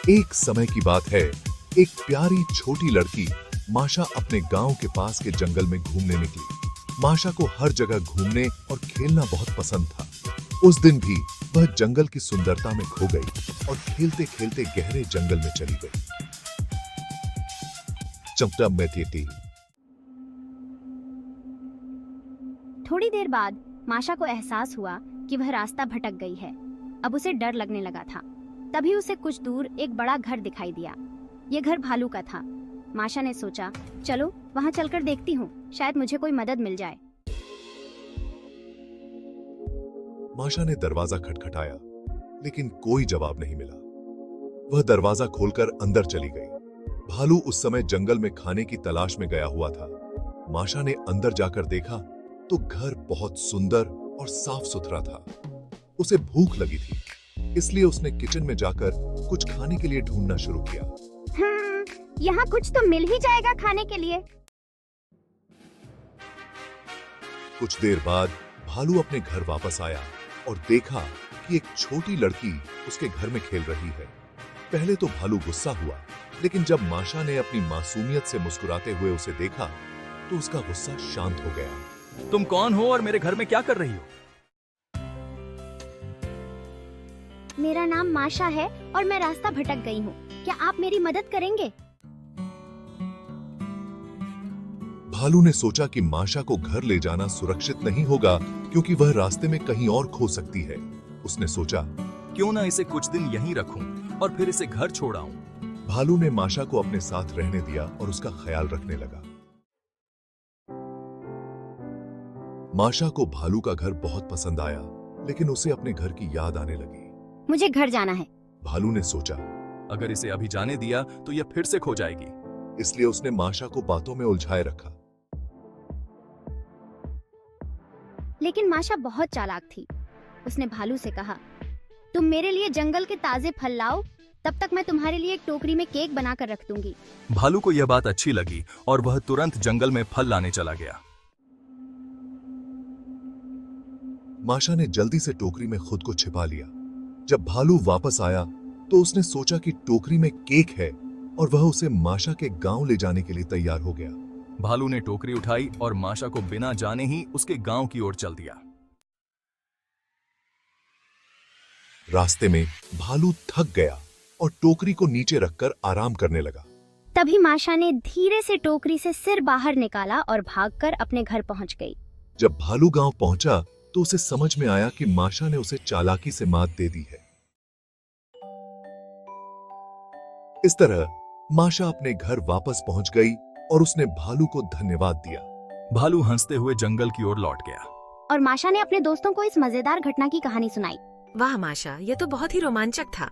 एक समय की बात है, एक प्यारी छोटी लड़की माशा अपने गांव के पास के जंगल में घूमने निकली। माशा को हर जगह घूमने और खेलना बहुत पसंद था। उस दिन भी वह जंगल की सुंदरता में खो गई और खेलते खेलते गहरे जंगल में चली गई। चमटा में थी। थोड़ी देर बाद माशा को एहसास हुआ कि वह रास्ता भटक गई है। अब उसे डर लगने लगा था। तभी उसे कुछ दूर एक बड़ा घर दिखाई दिया। ये घर भालू का था। माशा ने सोचा, चलो वहां चलकर देखती हूँ, शायद मुझे कोई मदद मिल जाए। माशा ने दरवाजा खटखटाया, लेकिन कोई जवाब नहीं मिला। वह दरवाजा खोलकर अंदर चली गई। भालू उस समय जंगल में खाने की तलाश में गया हुआ था। माशा ने अंदर जाकर देखा तो घर बहुत सुंदर और साफ सुथरा था। उसे भूख लगी थी, इसलिए उसने किचन में जाकर कुछ खाने के लिए ढूंढना शुरू किया। यहाँ कुछ तो मिल ही जाएगा खाने के लिए। कुछ देर बाद भालू अपने घर वापस आया और देखा कि एक छोटी लड़की उसके घर में खेल रही है। पहले तो भालू गुस्सा हुआ, लेकिन जब माशा ने अपनी मासूमियत से मुस्कुराते हुए उसे देखा तो उसका गुस्सा शांत हो गया। तुम कौन हो और मेरे घर में क्या कर रही हो? मेरा नाम माशा है और मैं रास्ता भटक गई हूँ। क्या आप मेरी मदद करेंगे? भालू ने सोचा कि माशा को घर ले जाना सुरक्षित नहीं होगा, क्योंकि वह रास्ते में कहीं और खो सकती है। उसने सोचा, क्यों ना इसे कुछ दिन यहीं रखूं और फिर इसे घर छोड़ आऊं। भालू ने माशा को अपने साथ रहने दिया और उसका ख्याल रखने लगा। माशा को भालू का घर बहुत पसंद आया, लेकिन उसे अपने घर की याद आने लगी। मुझे घर जाना है। भालू ने सोचा, अगर इसे अभी जाने दिया तो यह फिर से खो जाएगी। इसलिए उसने माशा को बातों में उलझाए रखा। लेकिन माशा बहुत चालाक थी। उसने भालू से कहा, तुम मेरे लिए जंगल के ताजे फल लाओ, तब तक मैं तुम्हारे लिए एक टोकरी में केक बनाकर रख दूंगी। भालू को यह बात अच्छी लगी और वह तुरंत जंगल में फल लाने चला गया। माशा ने जल्दी से टोकरी में खुद को छिपा लिया। जब भालू वापस आया तो उसने सोचा कि टोकरी में केक है और वह उसे माशा के गांव ले जाने के लिए तैयार हो गया। भालू ने टोकरी उठाई और माशा को बिना जाने ही उसके गांव की ओर चल दिया। रास्ते में भालू थक गया और टोकरी को नीचे रखकर आराम करने लगा। तभी माशा ने धीरे से टोकरी से सिर बाहर निकाला और भागकर अपने घर पहुंच गई। जब भालू गांव पहुंचा तो उसे समझ में आया कि माशा ने उसे चालाकी से मात दे दी है। इस तरह माशा अपने घर वापस पहुंच गई और उसने भालू को धन्यवाद दिया। भालू हंसते हुए जंगल की ओर लौट गया और माशा ने अपने दोस्तों को इस मजेदार घटना की कहानी सुनाई। वाह माशा, यह तो बहुत ही रोमांचक था।